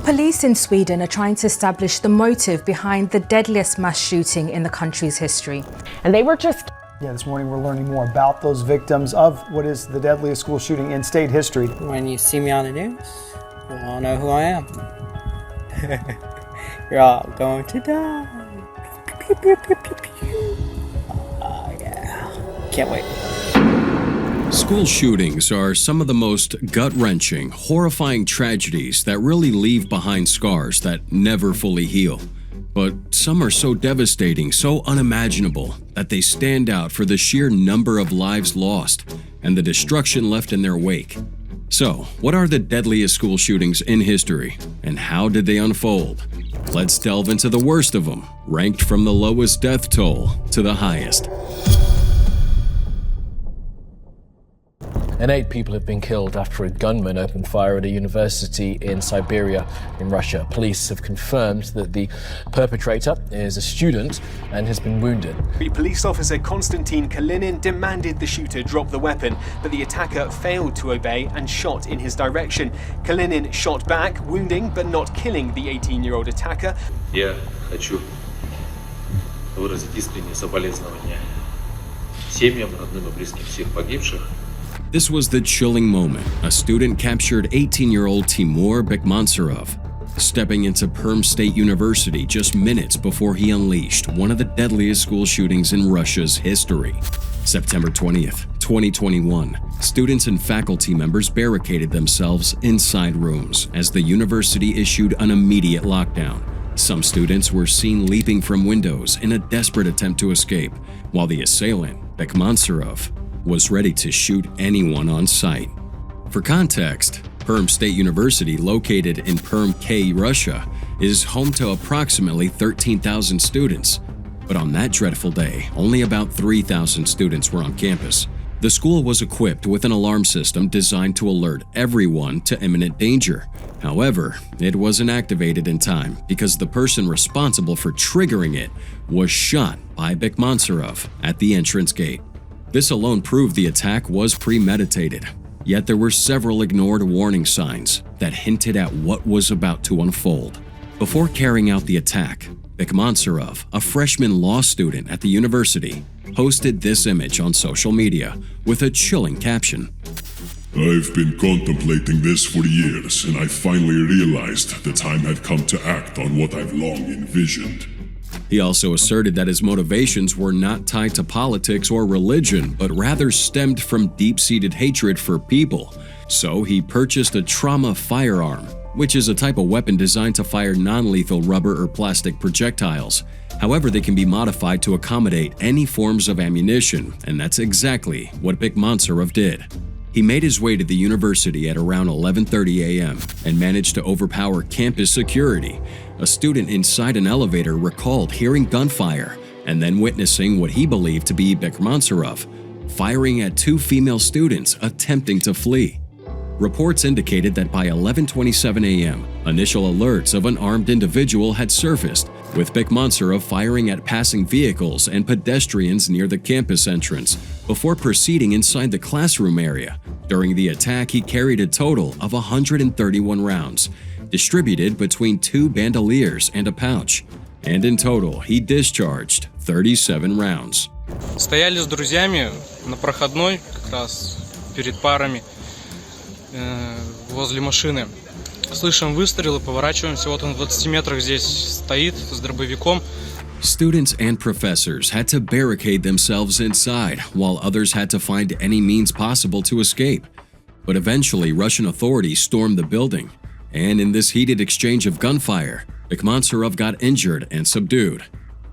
Police in Sweden are trying to establish the motive behind the deadliest mass shooting in the country's history. And they were just... Yeah, this morning we're learning more about those victims of what is the deadliest school shooting in state history. When you see me on the news, you'll all know who I am. You're all going to die. Oh, yeah. Can't wait. School shootings are some of the most gut-wrenching, horrifying tragedies that really leave behind scars that never fully heal. But some are so devastating, so unimaginable, that they stand out for the sheer number of lives lost and the destruction left in their wake. So, what are the deadliest school shootings in history, and how did they unfold? Let's delve into the worst of them, ranked from the lowest death toll to the highest. And 8 people have been killed after a gunman opened fire at a university in Siberia in Russia. Police have confirmed that the perpetrator is a student and has been wounded. Police officer Konstantin Kalinin demanded the shooter drop the weapon, but the attacker failed to obey and shot in his direction. Kalinin shot back, wounding but not killing the 18-year-old attacker. Я хочу выразить искренние соболезнования семьям, родным и близким всех погибших. This was the chilling moment a student captured 18-year-old Timur Bekmansurov, stepping into Perm State University just minutes before he unleashed one of the deadliest school shootings in Russia's history. September 20th, 2021, students and faculty members barricaded themselves inside rooms as the university issued an immediate lockdown. Some students were seen leaping from windows in a desperate attempt to escape, while the assailant, Bekmansurov, was ready to shoot anyone on sight. For context, Perm State University, located in Perm K, Russia, is home to approximately 13,000 students. But on that dreadful day, only about 3,000 students were on campus. The school was equipped with an alarm system designed to alert everyone to imminent danger. However, it wasn't activated in time because the person responsible for triggering it was shot by Bekmansurov at the entrance gate. This alone proved the attack was premeditated, yet there were several ignored warning signs that hinted at what was about to unfold. Before carrying out the attack, Bekmansurov, a freshman law student at the university, posted this image on social media with a chilling caption. I've been contemplating this for years, and I finally realized the time had come to act on what I've long envisioned. He also asserted that his motivations were not tied to politics or religion, but rather stemmed from deep-seated hatred for people. So he purchased a trauma firearm, which is a type of weapon designed to fire non-lethal rubber or plastic projectiles. However, they can be modified to accommodate any forms of ammunition, and that's exactly what Bekmansurov did. He made his way to the university at around 11:30 a.m. and managed to overpower campus security. A student inside an elevator recalled hearing gunfire and then witnessing what he believed to be Bekmansurov firing at 2 female students attempting to flee. Reports indicated that by 11:27 a.m., initial alerts of an armed individual had surfaced, with Bekmansurov firing at passing vehicles and pedestrians near the campus entrance before proceeding inside the classroom area. During the attack, he carried a total of 131 rounds, distributed between 2 bandoliers and a pouch, and in total, he discharged 37 rounds. Стояли с друзьями на проходной, как раз перед парами, возле машины. Слышим выстрелы, поворачиваемся, вот он в 20 метрах здесь стоит с дробовиком. Students and professors had to barricade themselves inside, while others had to find any means possible to escape. But eventually, Russian authorities stormed the building, and in this heated exchange of gunfire, Bekmansurov got injured and subdued.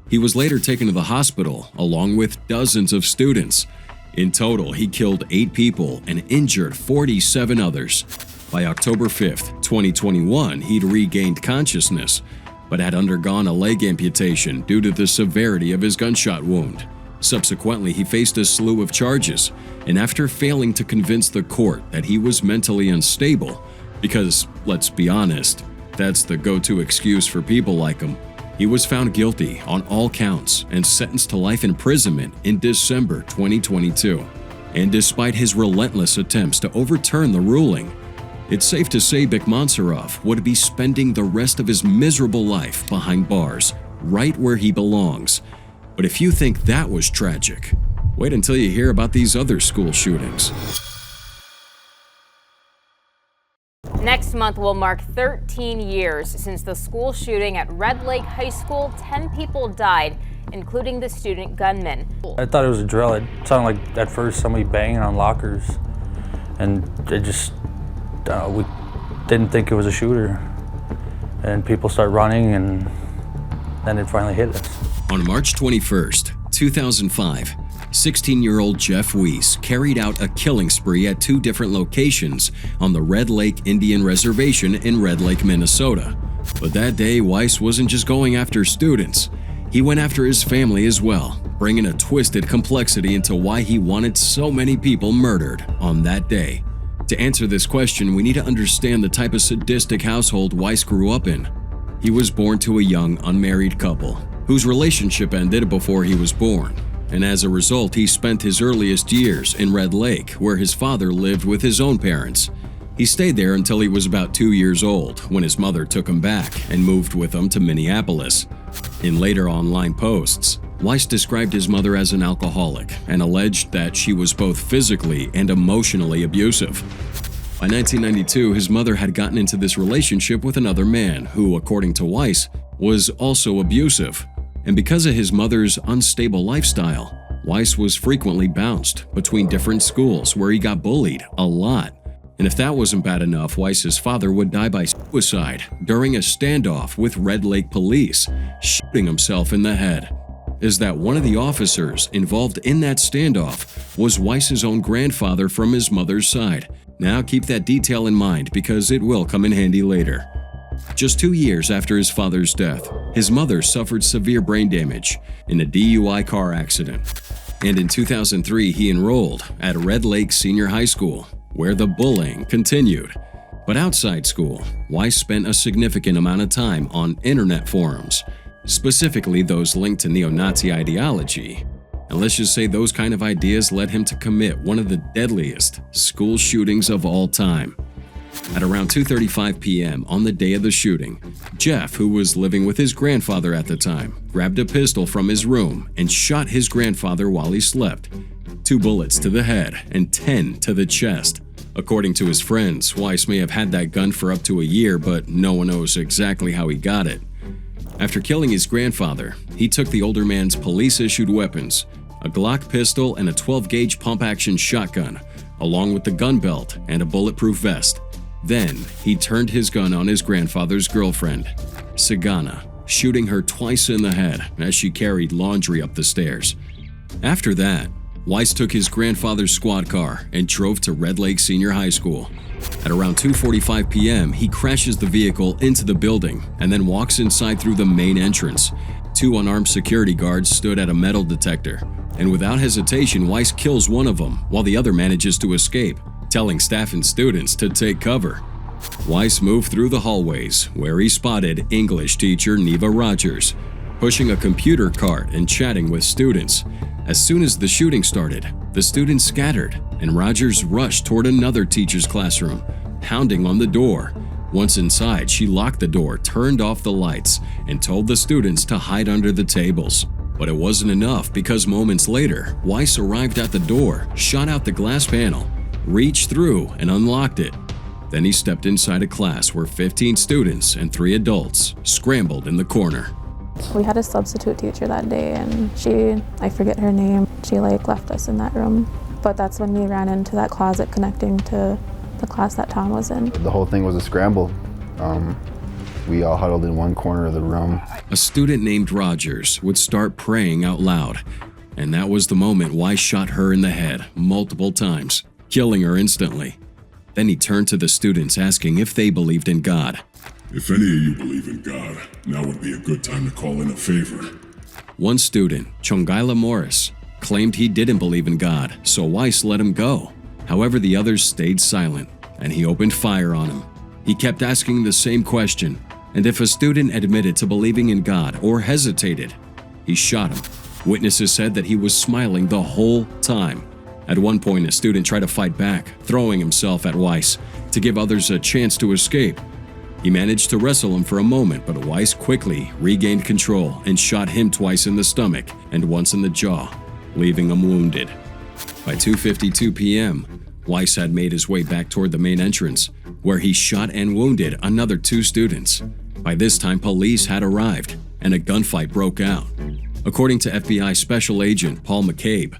He was later taken to the hospital, along with dozens of students. In total, he killed 8 people and injured 47 others. By October 5th, 2021, he'd regained consciousness, but had undergone a leg amputation due to the severity of his gunshot wound. Subsequently, he faced a slew of charges, and after failing to convince the court that he was mentally unstable, because, let's be honest, that's the go-to excuse for people like him, he was found guilty on all counts and sentenced to life imprisonment in December 2022. And despite his relentless attempts to overturn the ruling, It's safe to say Bekmansurov would be spending the rest of his miserable life behind bars, right where he belongs. But if you think that was tragic, wait until you hear about these other school shootings. Next month will mark 13 years since the school shooting at Red Lake High School. 10 people died, including the student gunman. I thought it was a drill. It sounded like at first somebody banging on lockers, and it just, we didn't think it was a shooter. And people start running, and then it finally hit us. On March 21st, 2005, 16-year-old Jeff Weiss carried out a killing spree at 2 different locations on the Red Lake Indian Reservation in Red Lake, Minnesota. But that day, Weiss wasn't just going after students. He went after his family as well, bringing a twisted complexity into why he wanted so many people murdered on that day. To answer this question, we need to understand the type of sadistic household Weiss grew up in. He was born to a young, unmarried couple, whose relationship ended before he was born. And as a result, he spent his earliest years in Red Lake, where his father lived with his own parents. He stayed there until he was about 2 years old, when his mother took him back and moved with him to Minneapolis. In later online posts, Weiss described his mother as an alcoholic and alleged that she was both physically and emotionally abusive. By 1992, his mother had gotten into this relationship with another man who, according to Weiss, was also abusive. And because of his mother's unstable lifestyle, Weiss was frequently bounced between different schools where he got bullied a lot. And if that wasn't bad enough, Weiss's father would die by suicide during a standoff with Red Lake police, shooting himself in the head. Is that one of the officers involved in that standoff was Weiss's own grandfather from his mother's side. Now keep that detail in mind because it will come in handy later. Just 2 years after his father's death, his mother suffered severe brain damage in a DUI car accident. And in 2003, he enrolled at Red Lake Senior High School, where the bullying continued. But outside school, Weiss spent a significant amount of time on internet forums, specifically those linked to neo-Nazi ideology. And let's just say those kind of ideas led him to commit one of the deadliest school shootings of all time. At around 2:35 p.m. on the day of the shooting, Jeff, who was living with his grandfather at the time, grabbed a pistol from his room and shot his grandfather while he slept. 2 bullets to the head and 10 to the chest. According to his friends, Weiss may have had that gun for up to a year, but no one knows exactly how he got it. After killing his grandfather, he took the older man's police-issued weapons, a Glock pistol and a 12-gauge pump-action shotgun, along with the gun belt and a bulletproof vest. Then, he turned his gun on his grandfather's girlfriend, Sagana, shooting her twice in the head as she carried laundry up the stairs. After that, Weiss took his grandfather's squad car and drove to Red Lake Senior High School. At around 2:45 p.m., he crashes the vehicle into the building and then walks inside through the main entrance. 2 unarmed security guards stood at a metal detector, and without hesitation, Weiss kills one of them while the other manages to escape, telling staff and students to take cover. Weiss moved through the hallways, where he spotted English teacher Neva Rogers, pushing a computer cart and chatting with students. As soon as the shooting started, the students scattered, and Rogers rushed toward another teacher's classroom, pounding on the door. Once inside, she locked the door, turned off the lights, and told the students to hide under the tables. But it wasn't enough because moments later, Weiss arrived at the door, shot out the glass panel, reached through and unlocked it. Then he stepped inside a class where 15 students and 3 adults scrambled in the corner. We had a substitute teacher that day, and I forget her name, she left us in that room. But that's when we ran into that closet connecting to the class that Tom was in. The whole thing was a scramble. We all huddled in one corner of the room. A student named Rogers would start praying out loud, and that was the moment Weiss shot her in the head multiple times, killing her instantly. Then he turned to the students asking if they believed in God. If any of you believe in God, now would be a good time to call in a favor. One student, Chongaila Morris, claimed he didn't believe in God, so Weiss let him go. However, the others stayed silent, and he opened fire on him. He kept asking the same question, and if a student admitted to believing in God or hesitated, he shot him. Witnesses said that he was smiling the whole time. At one point, a student tried to fight back, throwing himself at Weiss to give others a chance to escape. He managed to wrestle him for a moment, but Weiss quickly regained control and shot him twice in the stomach and once in the jaw, leaving him wounded. By 2:52 p.m., Weiss had made his way back toward the main entrance, where he shot and wounded another 2 students. By this time, police had arrived, and a gunfight broke out. According to FBI Special Agent Paul McCabe,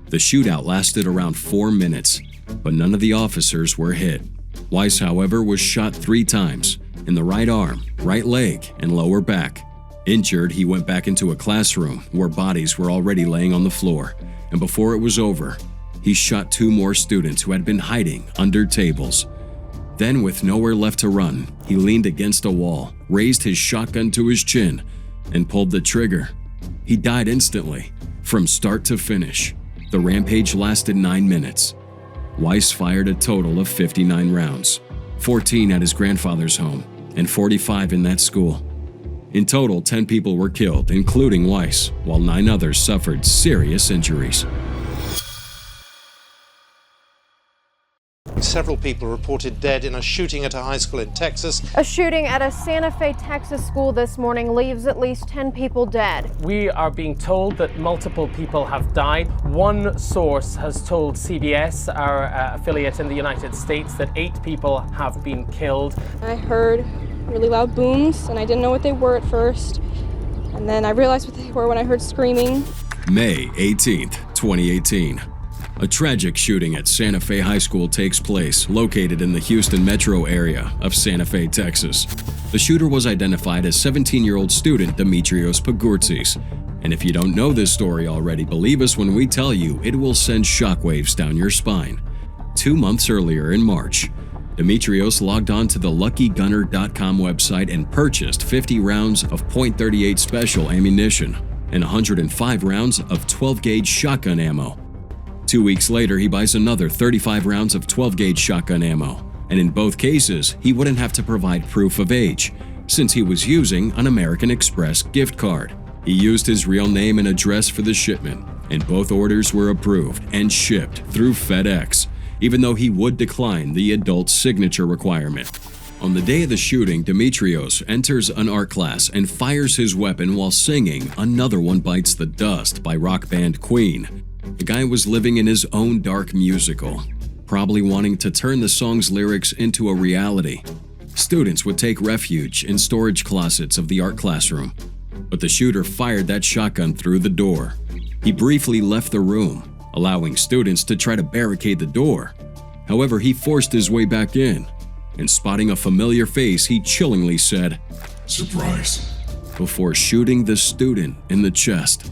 the shootout lasted around 4 minutes, but none of the officers were hit. Weiss, however, was shot 3 times, in the right arm, right leg, and lower back. Injured, he went back into a classroom where bodies were already laying on the floor, and before it was over, he shot 2 more students who had been hiding under tables. Then, with nowhere left to run, he leaned against a wall, raised his shotgun to his chin, and pulled the trigger. He died instantly, from start to finish. The rampage lasted 9 minutes. Weiss fired a total of 59 rounds, 14 at his grandfather's home, and 45 in that school. In total, 10 people were killed, including Weiss, while 9 others suffered serious injuries. Several people reported dead in a shooting at a high school in Texas. A shooting at a Santa Fe, Texas school this morning leaves at least 10 people dead. We are being told that multiple people have died. One source has told CBS, our affiliate in the United States, that 8 people have been killed. I heard really loud booms, and I didn't know what they were at first. And then I realized what they were when I heard screaming. May 18th, 2018. A tragic shooting at Santa Fe High School takes place, located in the Houston metro area of Santa Fe, Texas. The shooter was identified as 17-year-old student Dimitrios Pagurtzis. And if you don't know this story already, believe us when we tell you it will send shockwaves down your spine. 2 months earlier, in March, Dimitrios logged on to the LuckyGunner.com website and purchased 50 rounds of .38 special ammunition and 105 rounds of 12-gauge shotgun ammo. 2 weeks later, he buys another 35 rounds of 12-gauge shotgun ammo, and in both cases, he wouldn't have to provide proof of age, since he was using an American Express gift card. He used his real name and address for the shipment, and both orders were approved and shipped through FedEx, even though he would decline the adult signature requirement. On the day of the shooting, Dimitrios enters an art class and fires his weapon while singing "Another One Bites the Dust" by rock band Queen. The guy was living in his own dark musical, probably wanting to turn the song's lyrics into a reality. Students would take refuge in storage closets of the art classroom, but the shooter fired that shotgun through the door. He briefly left the room, allowing students to try to barricade the door. However, he forced his way back in, and spotting a familiar face, he chillingly said, "Surprise," before shooting the student in the chest.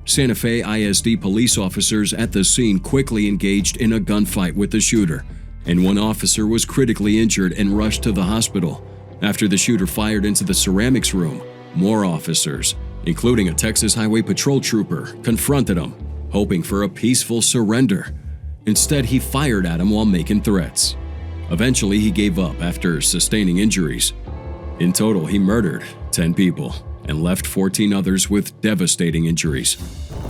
Santa Fe ISD police officers at the scene quickly engaged in a gunfight with the shooter, and one officer was critically injured and rushed to the hospital. After the shooter fired into the ceramics room, more officers, including a Texas Highway Patrol trooper, confronted him, hoping for a peaceful surrender. Instead, he fired at him while making threats. Eventually, he gave up after sustaining injuries. In total, he murdered 10 people and left 14 others with devastating injuries.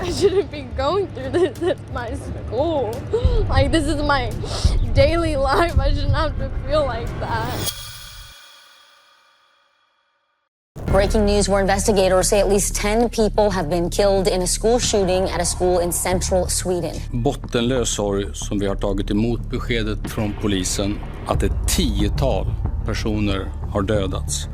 I shouldn't be going through this at my school. Like, this is my daily life. I shouldn't have to feel like that. Breaking news where investigators say at least 10 people have been killed in a school shooting at a school in central Sweden. Bottenlös sorg som vi har tagit emot beskedet från polisen att ett 10-tal personer har dödats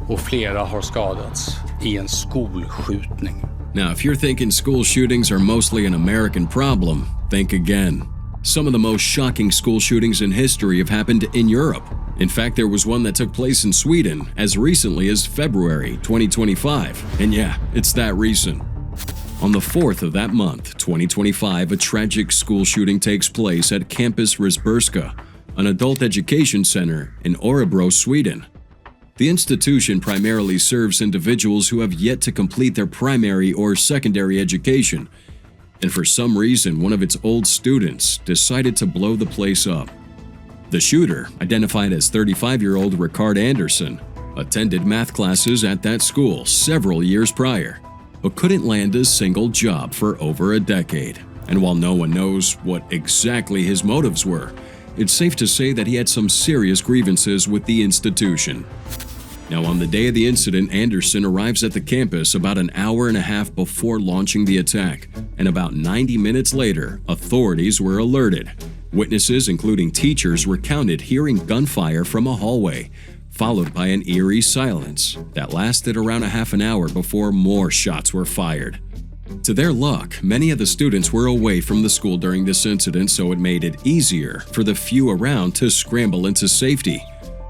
och flera har skadats i en skolskjutning. Now, if you're thinking school shootings are mostly an American problem, think again. Some of the most shocking school shootings in history have happened in Europe. In fact, there was one that took place in Sweden as recently as February 2025. And yeah, it's that recent. On the 4th of that month, 2025, a tragic school shooting takes place at Campus Risberska, an adult education center in Örebro, Sweden. The institution primarily serves individuals who have yet to complete their primary or secondary education, and for some reason, one of its old students decided to blow the place up. The shooter, identified as 35-year-old Ricard Anderson, attended math classes at that school several years prior, but couldn't land a single job for over a decade. And while no one knows what exactly his motives were, it's safe to say that he had some serious grievances with the institution. Now, on the day of the incident, Anderson arrives at the campus about an hour and a half before launching the attack, and about 90 minutes later, authorities were alerted. Witnesses, including teachers, recounted hearing gunfire from a hallway, followed by an eerie silence that lasted around a half an hour before more shots were fired. To their luck, many of the students were away from the school during this incident, so it made it easier for the few around to scramble into safety.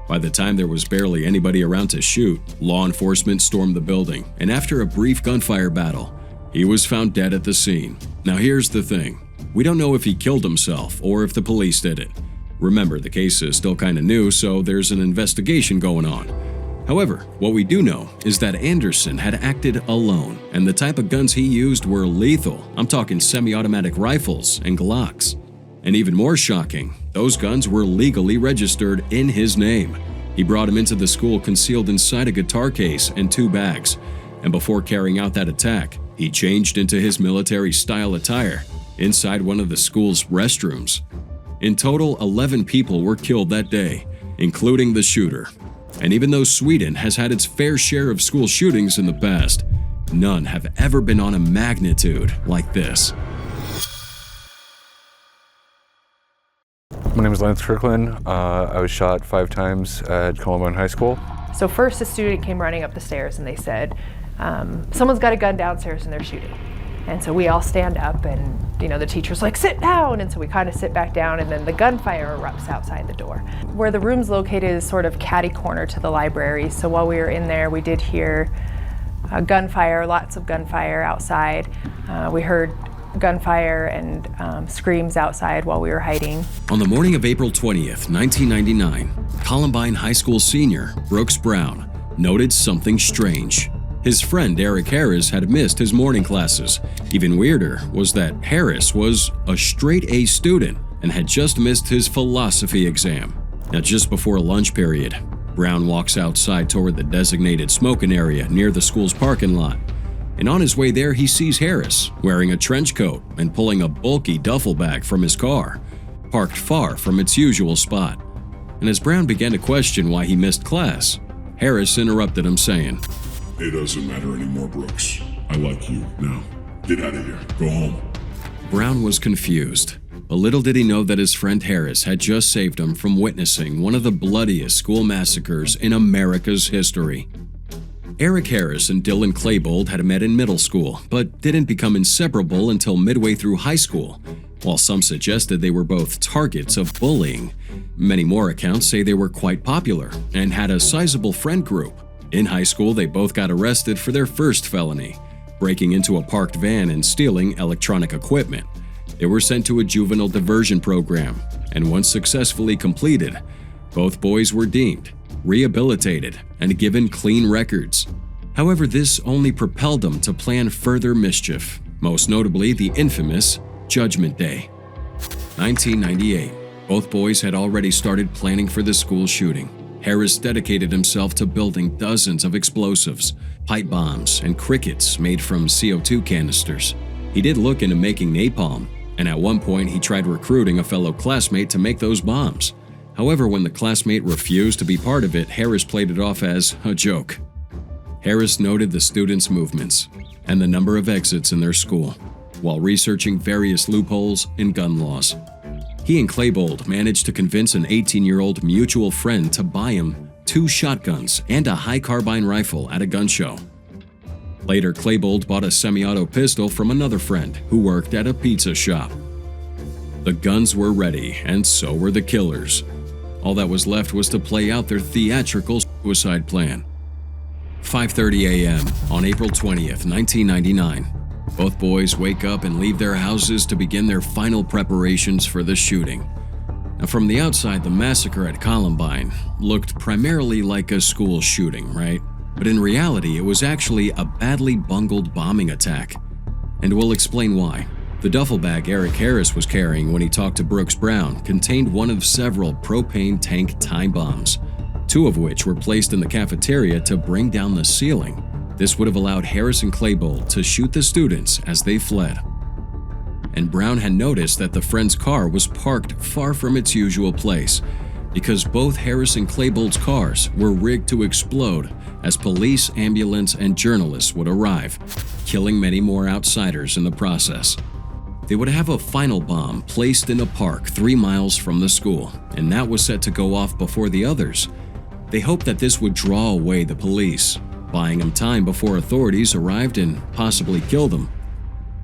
By the time there was barely anybody around to shoot, law enforcement stormed the building, and after a brief gunfire battle, he was found dead at the scene. Now here's the thing. We don't know if he killed himself or if the police did it. Remember, the case is still kinda new, so there's an investigation going on. However, what we do know is that Anderson had acted alone, and the type of guns he used were lethal. I'm talking semi-automatic rifles and Glocks. And even more shocking, those guns were legally registered in his name. He brought them into the school concealed inside a guitar case and 2 bags. And before carrying out that attack, he changed into his military-style attire inside one of the school's restrooms. In total, 11 people were killed that day, including the shooter. And even though Sweden has had its fair share of school shootings in the past, none have ever been on a magnitude like this. My name is Lance Strickland. I was shot 5 times at Columbine High School. So first a student came running up the stairs and they said, someone's got a gun downstairs and they're shooting. And so we all stand up and, the teacher's like, sit down. And so we kind of sit back down and then the gunfire erupts outside the door. Where the room's located is sort of catty corner to the library. So while we were in there, we did hear gunfire, lots of gunfire outside. We heard gunfire and screams outside while we were hiding. On the morning of April 20th, 1999, Columbine High School senior Brooks Brown noted something strange. His friend Eric Harris had missed his morning classes. Even weirder was that Harris was a straight-A student and had just missed his philosophy exam. Now, just before lunch period, Brown walks outside toward the designated smoking area near the school's parking lot. And on his way there, he sees Harris wearing a trench coat and pulling a bulky duffel bag from his car, parked far from its usual spot. And as Brown began to question why he missed class, Harris interrupted him, saying, "It doesn't matter anymore, Brooks. I like you. Now, get out of here. Go home." Brown was confused, but little did he know that his friend Harris had just saved him from witnessing one of the bloodiest school massacres in America's history. Eric Harris and Dylan Klebold had met in middle school, but didn't become inseparable until midway through high school. While some suggested they were both targets of bullying, many more accounts say they were quite popular and had a sizable friend group. In high school, they both got arrested for their first felony, breaking into a parked van and stealing electronic equipment. They were sent to a juvenile diversion program, and once successfully completed, both boys were deemed rehabilitated and given clean records. However, this only propelled them to plan further mischief, most notably the infamous Judgment Day. 1998. Both boys had already started planning for the school shooting. Harris dedicated himself to building dozens of explosives, pipe bombs, and crickets made from CO2 canisters. He did look into making napalm, and at one point he tried recruiting a fellow classmate to make those bombs. However, when the classmate refused to be part of it, Harris played it off as a joke. Harris noted the students' movements and the number of exits in their school, while researching various loopholes in gun laws. He and Klebold managed to convince an 18-year-old mutual friend to buy him 2 shotguns and a high carbine rifle at a gun show. Later, Klebold bought a semi-auto pistol from another friend who worked at a pizza shop. The guns were ready, and so were the killers. All that was left was to play out their theatrical suicide plan. 5:30 a.m. on April 20th, 1999. Both boys wake up and leave their houses to begin their final preparations for the shooting. Now, from the outside, the massacre at Columbine looked primarily like a school shooting, right? But in reality, it was actually a badly bungled bombing attack. And we'll explain why. The duffel bag Eric Harris was carrying when he talked to Brooks Brown contained one of several propane tank time bombs, 2 of which were placed in the cafeteria to bring down the ceiling. This would have allowed Harris and Klebold to shoot the students as they fled. and Brown had noticed that the friend's car was parked far from its usual place because both Harris and Claybold's cars were rigged to explode as police, ambulance, and journalists would arrive, killing many more outsiders in the process. They would have a final bomb placed in a park 3 miles from the school, and that was set to go off before the others. They hoped that this would draw away the police, buying them time before authorities arrived and possibly killed them.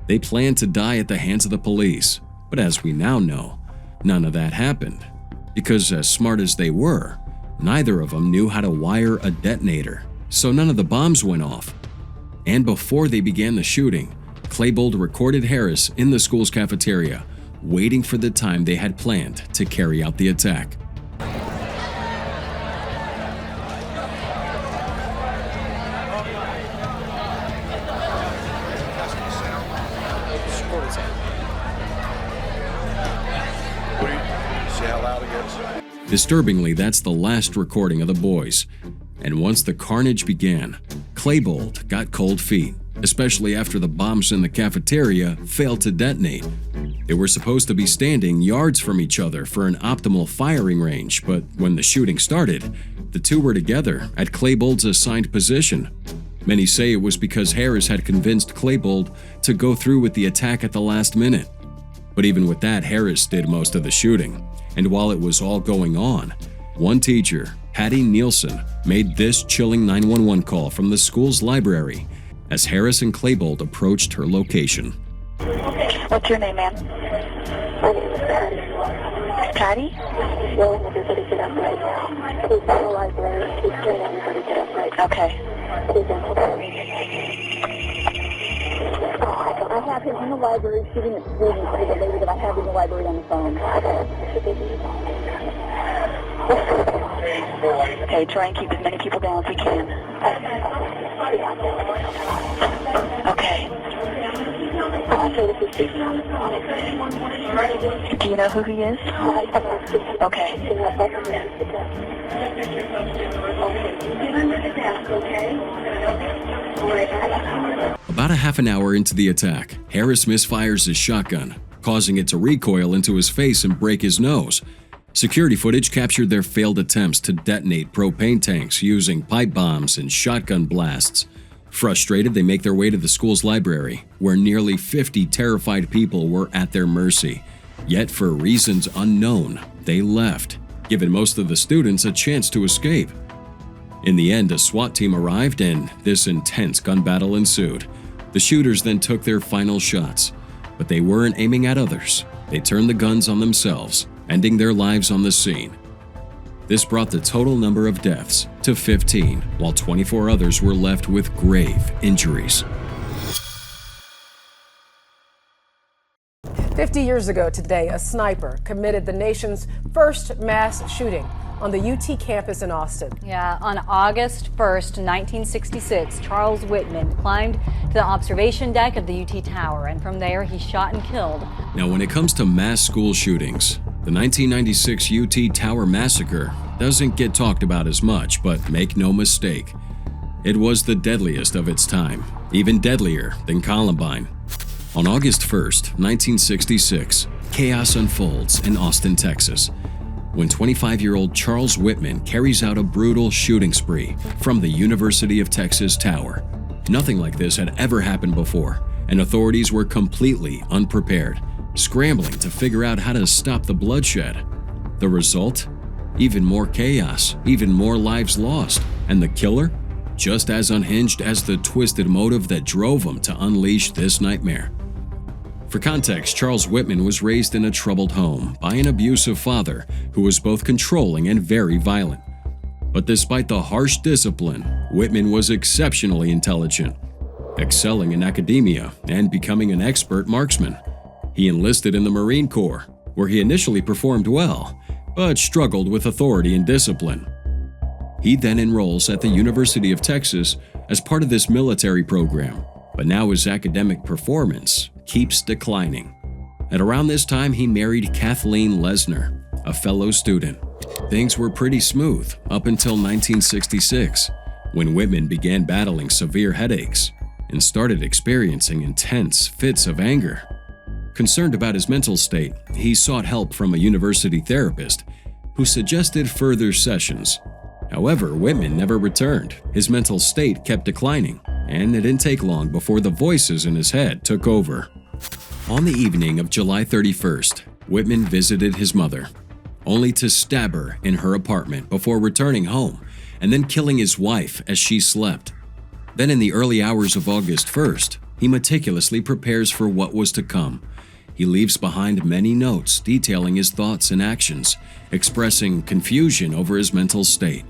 They planned to die at the hands of the police, but as we now know, none of that happened. Because as smart as they were, neither of them knew how to wire a detonator, so none of the bombs went off. And before they began the shooting, Claybold recorded Harris in the school's cafeteria, waiting for the time they had planned to carry out the attack. Disturbingly, that's the last recording of the boys. And once the carnage began, Claybold got cold feet, especially after the bombs in the cafeteria failed to detonate. They were supposed to be standing yards from each other for an optimal firing range, but when the shooting started, the two were together at Claybold's assigned position. Many say it was because Harris had convinced Claybold to go through with the attack at the last minute. But even with that, Harris did most of the shooting. And while it was all going on, one teacher, Hattie Nielsen, made this chilling 911 call from the school's library as Harris and Claybold approached her location. What's your name, ma'am? My name is Patty. Patty? No, everybody get up right now. Please go to the library. Please get everybody get up right now. Okay. Please hold I have him in the library shooting at students for the lady that I have in the library on the phone. Okay, try and keep as many people down as we can. Okay. Do you know who he is? Okay. About a half an hour into the attack, Harris misfires his shotgun, causing it to recoil into his face and break his nose. Security footage captured their failed attempts to detonate propane tanks using pipe bombs and shotgun blasts. Frustrated, they make their way to the school's library, where nearly 50 terrified people were at their mercy. Yet, for reasons unknown, they left, giving most of the students a chance to escape. In the end, a SWAT team arrived and this intense gun battle ensued. The shooters then took their final shots, but they weren't aiming at others. They turned the guns on themselves, ending their lives on the scene. This brought the total number of deaths to 15, while 24 others were left with grave injuries. 50 years ago today, a sniper committed the nation's first mass shooting on the UT campus in Austin. Yeah, on August 1st, 1966, Charles Whitman climbed to the observation deck of the UT Tower, and from there he shot and killed. Now, when it comes to mass school shootings, the 1996 UT Tower massacre doesn't get talked about as much, but make no mistake, it was the deadliest of its time, even deadlier than Columbine. On August 1st, 1966, chaos unfolds in Austin, Texas, when 25-year-old Charles Whitman carries out a brutal shooting spree from the University of Texas Tower. Nothing like this had ever happened before, and authorities were completely unprepared, scrambling to figure out how to stop the bloodshed. The result? Even more chaos, even more lives lost, and the killer? Just as unhinged as the twisted motive that drove him to unleash this nightmare. For context, Charles Whitman was raised in a troubled home by an abusive father who was both controlling and very violent. But despite the harsh discipline, Whitman was exceptionally intelligent, excelling in academia and becoming an expert marksman. He enlisted in the Marine Corps, where he initially performed well, but struggled with authority and discipline. He then enrolls at the University of Texas as part of this military program, but now his academic performance keeps declining. At around this time, he married Kathleen Lesner, a fellow student. Things were pretty smooth up until 1966, when Whitman began battling severe headaches and started experiencing intense fits of anger. Concerned about his mental state, he sought help from a university therapist who suggested further sessions. However, Whitman never returned. His mental state kept declining, and it didn't take long before the voices in his head took over. On the evening of July 31st, Whitman visited his mother, only to stab her in her apartment before returning home and then killing his wife as she slept. Then in the early hours of August 1st, he meticulously prepares for what was to come. He leaves behind many notes detailing his thoughts and actions, expressing confusion over his mental state,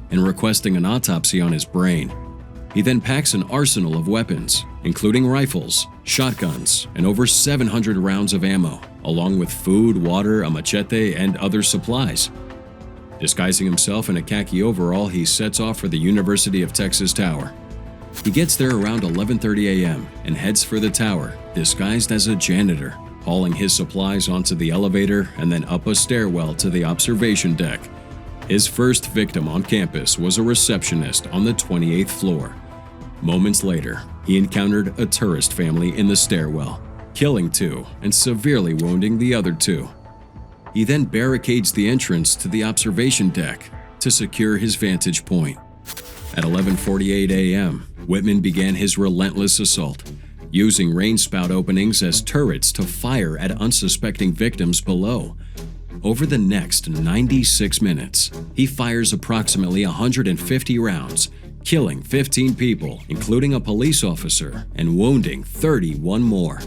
and requesting an autopsy on his brain. He then packs an arsenal of weapons, including rifles, shotguns, and over 700 rounds of ammo, along with food, water, a machete, and other supplies. Disguising himself in a khaki overall, he sets off for the University of Texas Tower. He gets there around 11:30 a.m. and heads for the tower, disguised as a janitor, hauling his supplies onto the elevator and then up a stairwell to the observation deck. His first victim on campus was a receptionist on the 28th floor. Moments later, he encountered a tourist family in the stairwell, killing two and severely wounding the other two. He then barricades the entrance to the observation deck to secure his vantage point. At 11:48 a.m., Whitman began his relentless assault, using rain spout openings as turrets to fire at unsuspecting victims below. Over the next 96 minutes, he fires approximately 150 rounds, killing 15 people, including a police officer, and wounding 31 more.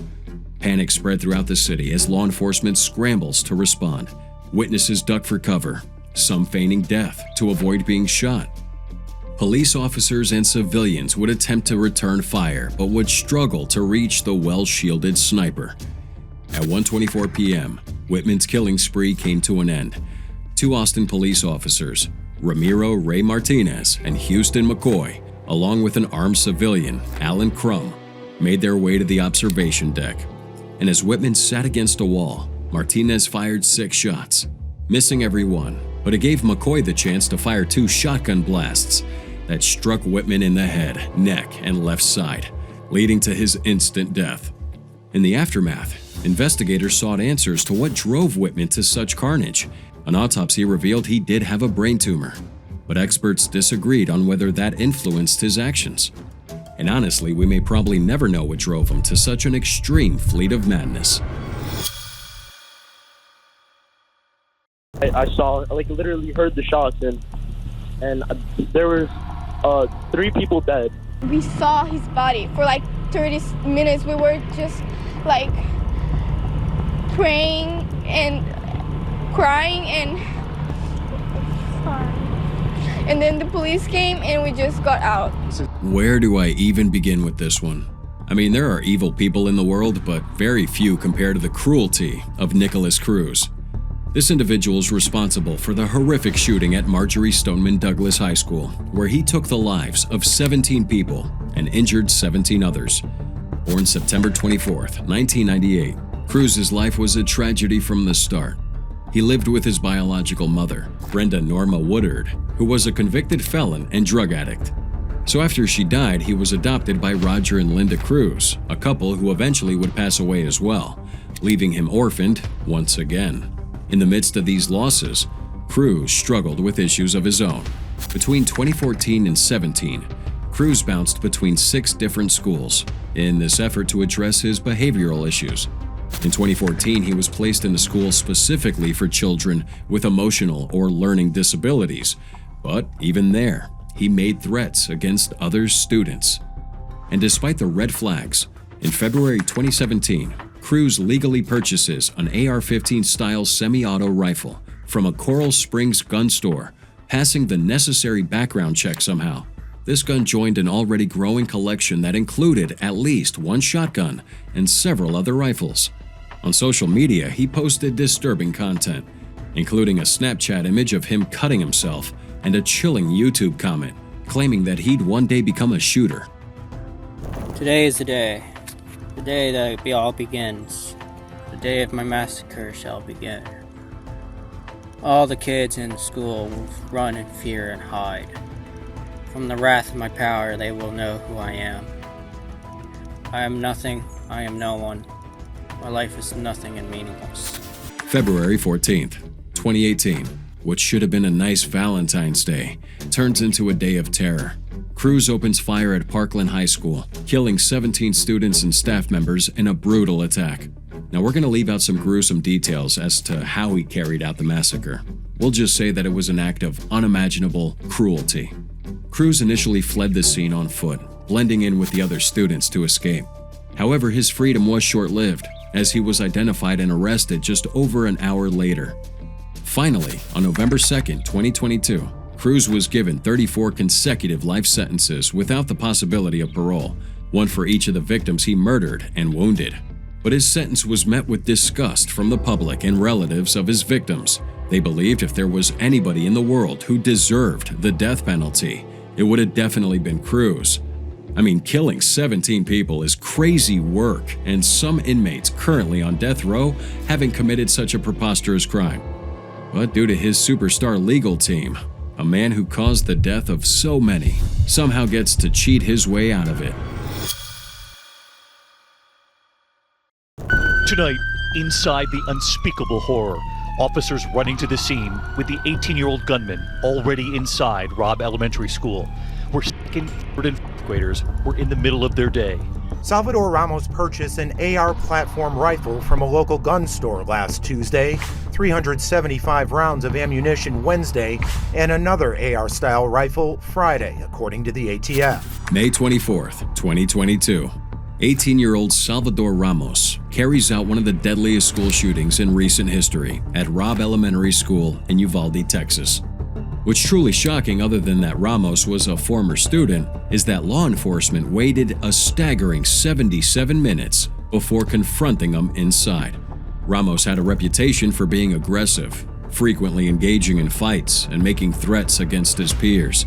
Panic spread throughout the city as law enforcement scrambles to respond. Witnesses duck for cover, some feigning death to avoid being shot. Police officers and civilians would attempt to return fire, but would struggle to reach the well-shielded sniper. At 1:24 p.m., Whitman's killing spree came to an end. Two Austin police officers, Ramiro Ray Martinez and Houston McCoy, along with an armed civilian, Alan Crum, made their way to the observation deck. And as Whitman sat against a wall, Martinez fired 6 shots, missing every one, but it gave McCoy the chance to fire 2 shotgun blasts that struck Whitman in the head, neck, and left side, leading to his instant death. In the aftermath, investigators sought answers to what drove Whitman to such carnage. An autopsy revealed he did have a brain tumor, but experts disagreed on whether that influenced his actions. And honestly, we may probably never know what drove him to such an extreme fleet of madness. I saw, literally heard the shots, and there was 3 people dead. We saw his body for 30 minutes. We were just praying and crying, and then the police came and we just got out. Where do I even begin with this one? I mean, there are evil people in the world, but very few compared to the cruelty of Nicholas Cruz. This individual is responsible for the horrific shooting at Marjory Stoneman Douglas High School, where he took the lives of 17 people and injured 17 others. Born September 24th, 1998, Cruz's life was a tragedy from the start. He lived with his biological mother, Brenda Norma Woodard, who was a convicted felon and drug addict. So after she died, he was adopted by Roger and Linda Cruz, a couple who eventually would pass away as well, leaving him orphaned once again. In the midst of these losses, Cruz struggled with issues of his own. Between 2014 and 17, Cruz bounced between 6 different schools in this effort to address his behavioral issues. In 2014, he was placed in a school specifically for children with emotional or learning disabilities, but even there, he made threats against other students. And despite the red flags, in February 2017, Cruz legally purchases an AR-15 style semi-auto rifle from a Coral Springs gun store, passing the necessary background check somehow. This gun joined an already growing collection that included at least 1 shotgun and several other rifles. On social media, he posted disturbing content, including a Snapchat image of him cutting himself and a chilling YouTube comment claiming that he'd one day become a shooter. Today is the day that it all begins. The day of my massacre shall begin. All the kids in school will run in fear and hide. From the wrath of my power, they will know who I am. I am nothing, I am no one. My life is nothing and meaningless. February 14th, 2018. What should have been a nice Valentine's Day turns into a day of terror. Cruz opens fire at Parkland High School, killing 17 students and staff members in a brutal attack. Now, we're going to leave out some gruesome details as to how he carried out the massacre. We'll just say that it was an act of unimaginable cruelty. Cruz initially fled the scene on foot, blending in with the other students to escape. However, his freedom was short-lived, as he was identified and arrested just over an hour later. Finally, on November 2nd, 2022, Cruz was given 34 consecutive life sentences without the possibility of parole, one for each of the victims he murdered and wounded. But his sentence was met with disgust from the public and relatives of his victims. They believed if there was anybody in the world who deserved the death penalty, it would have definitely been Cruz. I mean, killing 17 people is crazy work, and some inmates currently on death row haven't committed such a preposterous crime. But due to his superstar legal team, a man who caused the death of so many somehow gets to cheat his way out of it. Tonight, inside the unspeakable horror, officers running to the scene with the 18-year-old gunman already inside Robb Elementary School, where second, third, and fourth graders were in the middle of their day. Salvador Ramos purchased an AR platform rifle from a local gun store last Tuesday, 375 rounds of ammunition Wednesday, and another AR-style rifle Friday, according to the ATF. May 24th, 2022. 18-year-old Salvador Ramos carries out one of the deadliest school shootings in recent history at Robb Elementary School in Uvalde, Texas. What's truly shocking, other than that Ramos was a former student, is that law enforcement waited a staggering 77 minutes before confronting him inside. Ramos had a reputation for being aggressive, frequently engaging in fights and making threats against his peers.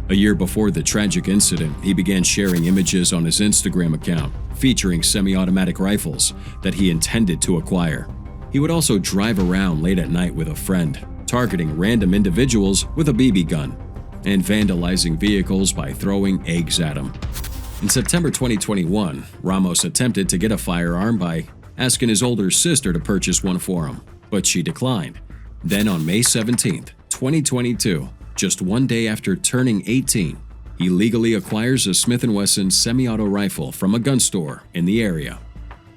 A year before the tragic incident, he began sharing images on his Instagram account featuring semi-automatic rifles that he intended to acquire. He would also drive around late at night with a friend, targeting random individuals with a BB gun and vandalizing vehicles by throwing eggs at them. In September 2021, Ramos attempted to get a firearm by asking his older sister to purchase one for him, but she declined. Then on May 17, 2022, just one day after turning 18, he legally acquires a Smith & Wesson semi-auto rifle from a gun store in the area.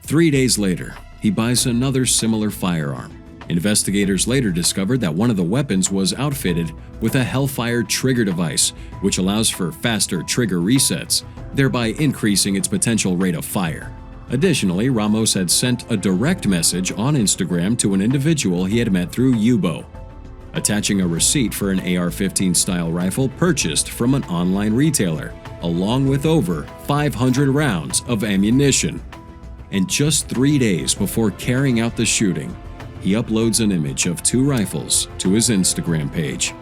3 days later, he buys another similar firearm. Investigators later discovered that one of the weapons was outfitted with a Hellfire trigger device, which allows for faster trigger resets, thereby increasing its potential rate of fire. Additionally, Ramos had sent a direct message on Instagram to an individual he had met through Yubo, attaching a receipt for an AR-15 style rifle purchased from an online retailer, along with over 500 rounds of ammunition. And just 3 days before carrying out the shooting, he uploads an image of 2 rifles to his Instagram page.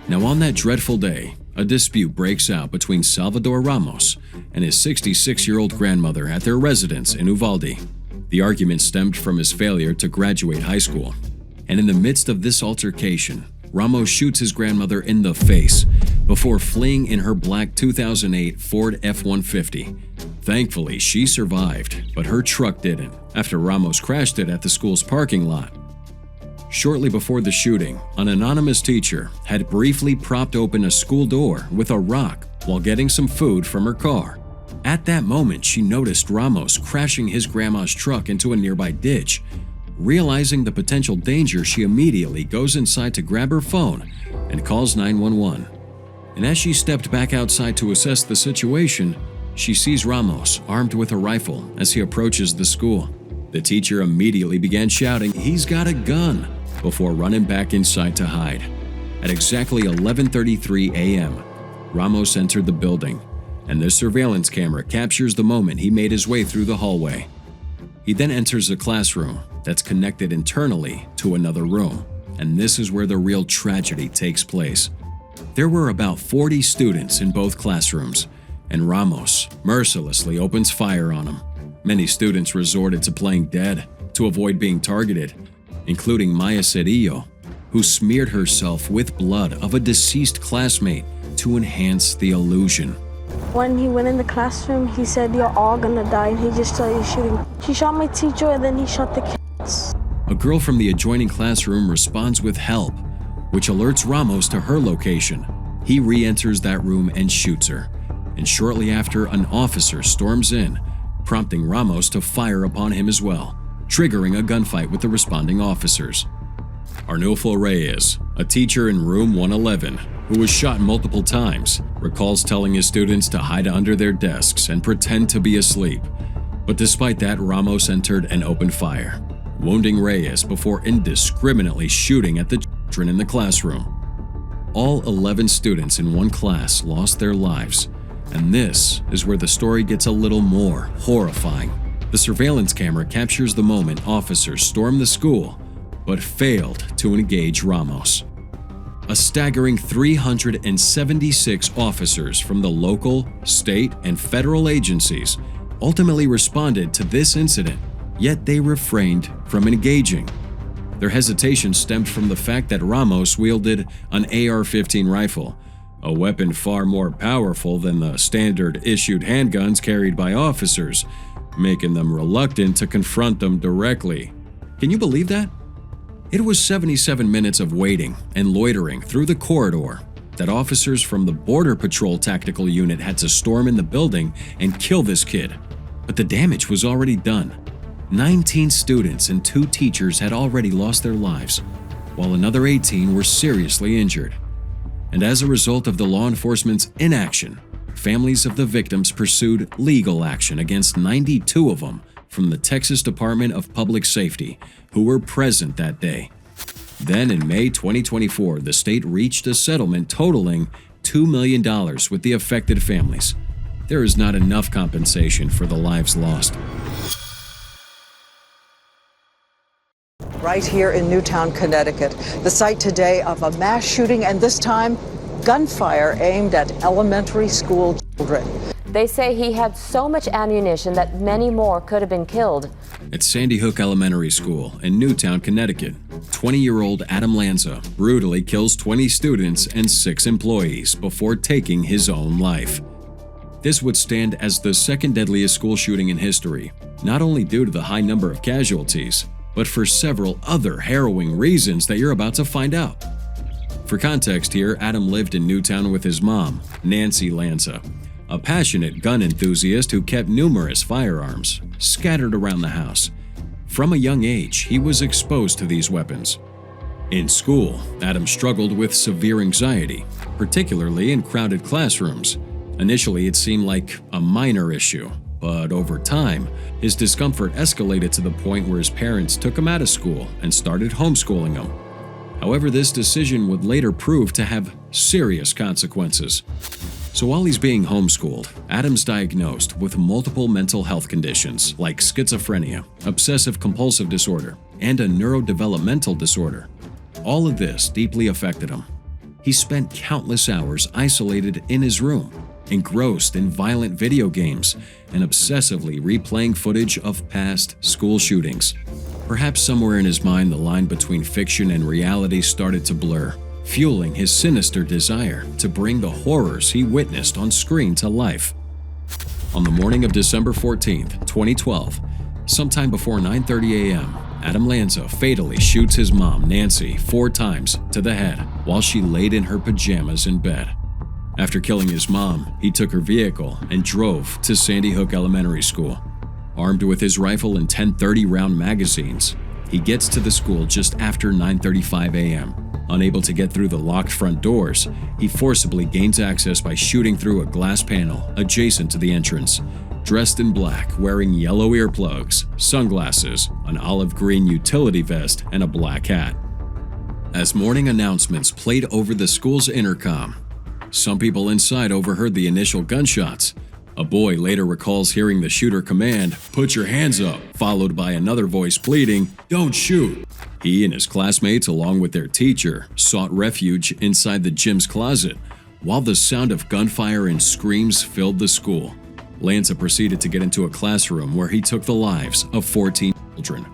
Now, on that dreadful day, a dispute breaks out between Salvador Ramos and his 66-year-old grandmother at their residence in Uvalde. The argument stemmed from his failure to graduate high school. And in the midst of this altercation, Ramos shoots his grandmother in the face before fleeing in her black 2008 Ford F-150. Thankfully, she survived, but her truck didn't, after Ramos crashed it at the school's parking lot. Shortly before the shooting, an anonymous teacher had briefly propped open a school door with a rock while getting some food from her car. At that moment, she noticed Ramos crashing his grandma's truck into a nearby ditch. Realizing the potential danger, she immediately goes inside to grab her phone and calls 911. And as she stepped back outside to assess the situation, she sees Ramos armed with a rifle as he approaches the school. The teacher immediately began shouting, "He's got a gun," before running back inside to hide. At exactly 11:33 a.m., Ramos entered the building, and the surveillance camera captures the moment he made his way through the hallway. He then enters a classroom that's connected internally to another room, and this is where the real tragedy takes place. There were about 40 students in both classrooms, and Ramos mercilessly opens fire on them. Many students resorted to playing dead to avoid being targeted, including Maya Cedillo, who smeared herself with blood of a deceased classmate to enhance the illusion. When he went in the classroom, he said, "You're all gonna die," and he just started shooting He shot my teacher and then he shot the kids. A girl from the adjoining classroom responds with help, which alerts Ramos to her location. He re-enters that room and shoots her. And shortly after, an officer storms in, prompting Ramos to fire upon him as well, triggering a gunfight with the responding officers. Arnulfo Reyes, a teacher in room 111, who was shot multiple times, recalls telling his students to hide under their desks and pretend to be asleep. But despite that, Ramos entered and opened fire, wounding Reyes before indiscriminately shooting at the children in the classroom. All 11 students in one class lost their lives, and this is where the story gets a little more horrifying. The surveillance camera captures the moment officers stormed the school, but failed to engage Ramos. A staggering 376 officers from the local, state, and federal agencies ultimately responded to this incident, yet they refrained from engaging. Their hesitation stemmed from the fact that Ramos wielded an AR-15 rifle, a weapon far more powerful than the standard issued handguns carried by officers, making them reluctant to confront them directly. Can you believe that? It was 77 minutes of waiting and loitering through the corridor that officers from the Border Patrol Tactical Unit had to storm in the building and kill this kid. But the damage was already done. 19 students and 2 teachers had already lost their lives, while another 18 were seriously injured. And as a result of the law enforcement's inaction, families of the victims pursued legal action against 92 of them from the Texas Department of Public Safety, who were present that day. Then in May 2024, the state reached a settlement totaling $2 million with the affected families. There is not enough compensation for the lives lost. Right here in Newtown, Connecticut, the site today of a mass shooting, and this time gunfire aimed at elementary school children. They say he had so much ammunition that many more could have been killed. At Sandy Hook Elementary School in Newtown, Connecticut, 20-year-old Adam Lanza brutally kills 20 students and 6 employees before taking his own life. This would stand as the second deadliest school shooting in history, not only due to the high number of casualties, but for several other harrowing reasons that you're about to find out. For context here, Adam lived in Newtown with his mom, Nancy Lanza, a passionate gun enthusiast who kept numerous firearms scattered around the house. From a young age, he was exposed to these weapons. In school, Adam struggled with severe anxiety, particularly in crowded classrooms. Initially, it seemed like a minor issue, but over time, his discomfort escalated to the point where his parents took him out of school and started homeschooling him. However, this decision would later prove to have serious consequences. So while he's being homeschooled, Adam's diagnosed with multiple mental health conditions like schizophrenia, obsessive-compulsive disorder, and a neurodevelopmental disorder. All of this deeply affected him. He spent countless hours isolated in his room, engrossed in violent video games, and obsessively replaying footage of past school shootings. Perhaps somewhere in his mind, the line between fiction and reality started to blur, fueling his sinister desire to bring the horrors he witnessed on screen to life. On the morning of December 14th, 2012, sometime before 9:30 a.m., Adam Lanza fatally shoots his mom, Nancy, 4 times to the head while she laid in her pajamas in bed. After killing his mom, he took her vehicle and drove to Sandy Hook Elementary School. Armed with his rifle and 10 30-round magazines, he gets to the school just after 9:35 a.m. Unable to get through the locked front doors, he forcibly gains access by shooting through a glass panel adjacent to the entrance. Dressed in black, wearing yellow earplugs, sunglasses, an olive green utility vest, and a black hat. As morning announcements played over the school's intercom, some people inside overheard the initial gunshots. A boy later recalls hearing the shooter command, "Put your hands up," followed by another voice pleading, "Don't shoot." He and his classmates, along with their teacher, sought refuge inside the gym's closet, while the sound of gunfire and screams filled the school. Lanza proceeded to get into a classroom where he took the lives of 14 children,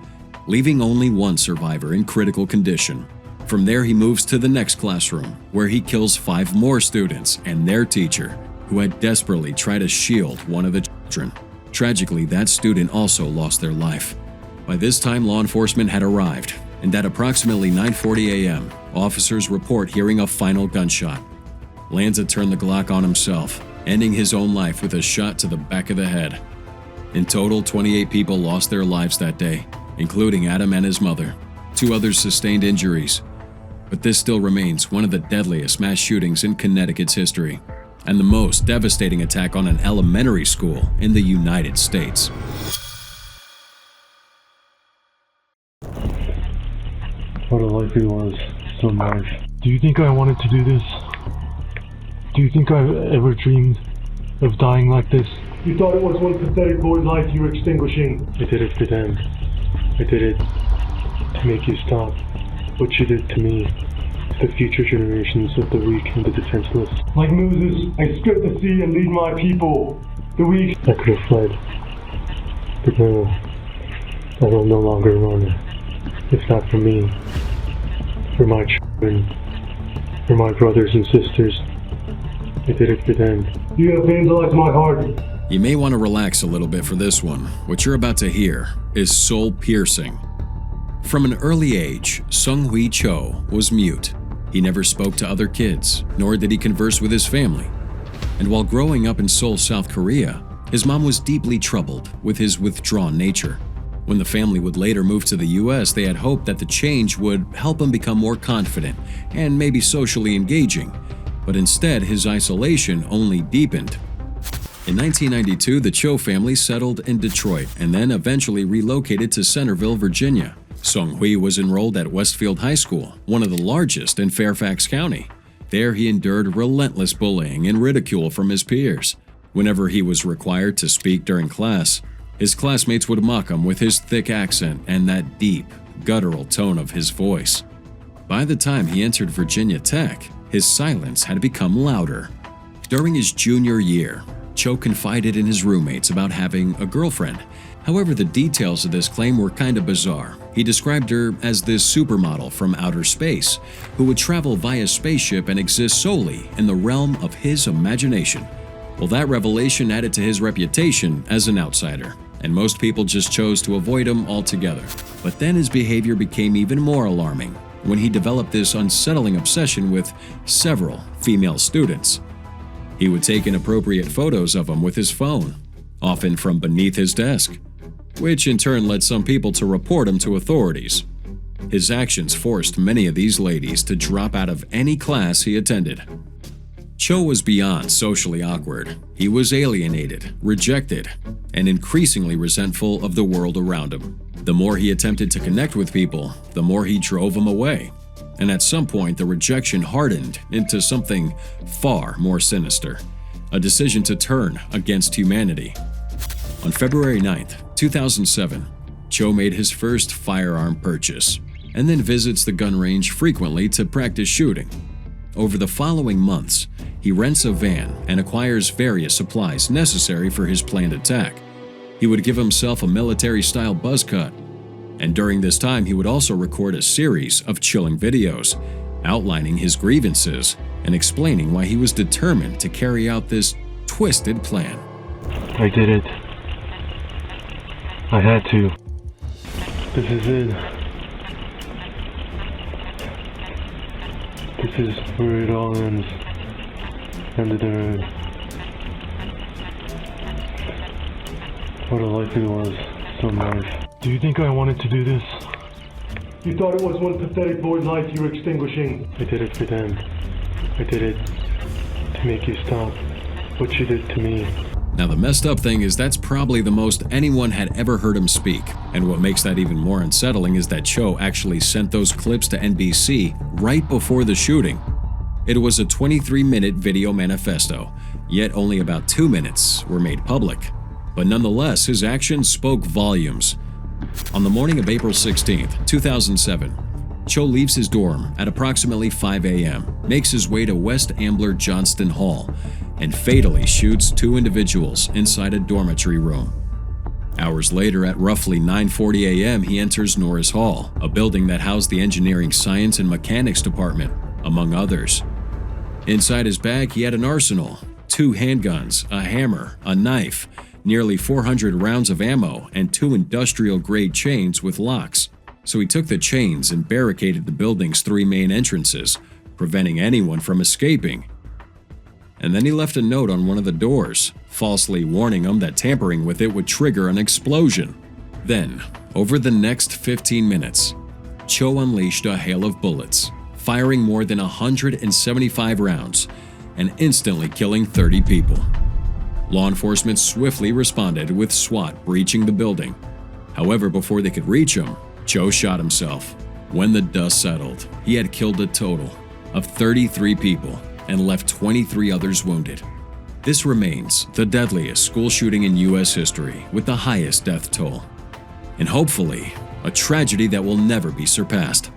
leaving only one survivor in critical condition. From there, he moves to the next classroom, where he kills 5 more students and their teacher, who had desperately tried to shield one of the children. Tragically, that student also lost their life. By this time, law enforcement had arrived, and at approximately 9:40 a.m., officers report hearing a final gunshot. Lanza turned the Glock on himself, ending his own life with a shot to the back of the head. In total, 28 people lost their lives that day, including Adam and his mother. 2 others sustained injuries. But this still remains one of the deadliest mass shootings in Connecticut's history, and the most devastating attack on an elementary school in the United States. What a life it was, so nice. Do you think I wanted to do this? Do you think I've ever dreamed of dying like this? You thought it was one pathetic boy's life you were extinguishing. I did it for them. I did it to make you stop. What you did to me, to the future generations of the weak and the defenseless. Like Moses, I split the sea and lead my people. The weak. I could have fled. But no, I will no longer run. If not for me, for my children, for my brothers and sisters. I did it for them. You have vandalized my heart. You may want to relax a little bit for this one. What you're about to hear is soul-piercing. From an early age, Sung-Hui Cho was mute. He never spoke to other kids, nor did he converse with his family. And while growing up in Seoul, South Korea, his mom was deeply troubled with his withdrawn nature. When the family would later move to the US, they had hoped that the change would help him become more confident and maybe socially engaging. But instead, his isolation only deepened. In 1992, the Cho family settled in Detroit and then eventually relocated to Centerville, Virginia. Sung-Hui was enrolled at Westfield High School, one of the largest in Fairfax County. There he endured relentless bullying and ridicule from his peers. Whenever he was required to speak during class, his classmates would mock him with his thick accent and that deep, guttural tone of his voice. By the time he entered Virginia Tech, his silence had become louder. During his junior year, Cho confided in his roommates about having a girlfriend. However, the details of this claim were kind of bizarre. He described her as this supermodel from outer space who would travel via spaceship and exist solely in the realm of his imagination. Well, that revelation added to his reputation as an outsider, and most people just chose to avoid him altogether. But then his behavior became even more alarming when he developed this unsettling obsession with several female students. He would take inappropriate photos of them with his phone, often from beneath his desk, which in turn led some people to report him to authorities. His actions forced many of these ladies to drop out of any class he attended. Cho was beyond socially awkward. He was alienated, rejected, and increasingly resentful of the world around him. The more he attempted to connect with people, the more he drove them away. And at some point, the rejection hardened into something far more sinister, a decision to turn against humanity. On February 9th, 2007, Cho made his first firearm purchase, and then visits the gun range frequently to practice shooting. Over the following months, he rents a van and acquires various supplies necessary for his planned attack. He would give himself a military-style buzz cut, and during this time he would also record a series of chilling videos, outlining his grievances and explaining why he was determined to carry out this twisted plan. I did it. I had to. This is it. This is where it all ends. End of the road. What a life it was. So nice. Do you think I wanted to do this? You thought it was one pathetic boy's life you were extinguishing. I did it for them. I did it to make you stop. What you did to me. Now, the messed up thing is that's probably the most anyone had ever heard him speak. And what makes that even more unsettling is that Cho actually sent those clips to NBC right before the shooting. It was a 23-minute video manifesto, yet only about 2 minutes were made public. But nonetheless, his actions spoke volumes. On the morning of April 16, 2007, Cho leaves his dorm at approximately 5 a.m., makes his way to West Ambler Johnston Hall, and fatally shoots 2 individuals inside a dormitory room. Hours later, at roughly 9:40 a.m., he enters Norris Hall, a building that housed the Engineering Science and Mechanics Department, among others. Inside his bag, he had an arsenal, 2 handguns, a hammer, a knife, nearly 400 rounds of ammo, and 2 industrial-grade chains with locks. So he took the chains and barricaded the building's 3 main entrances, preventing anyone from escaping. And then he left a note on one of the doors, falsely warning them that tampering with it would trigger an explosion. Then, over the next 15 minutes, Cho unleashed a hail of bullets, firing more than 175 rounds and instantly killing 30 people. Law enforcement swiftly responded with SWAT breaching the building. However, before they could reach him, Cho shot himself. When the dust settled, he had killed a total of 33 people and left 23 others wounded. This remains the deadliest school shooting in U.S. history with the highest death toll. And hopefully, a tragedy that will never be surpassed.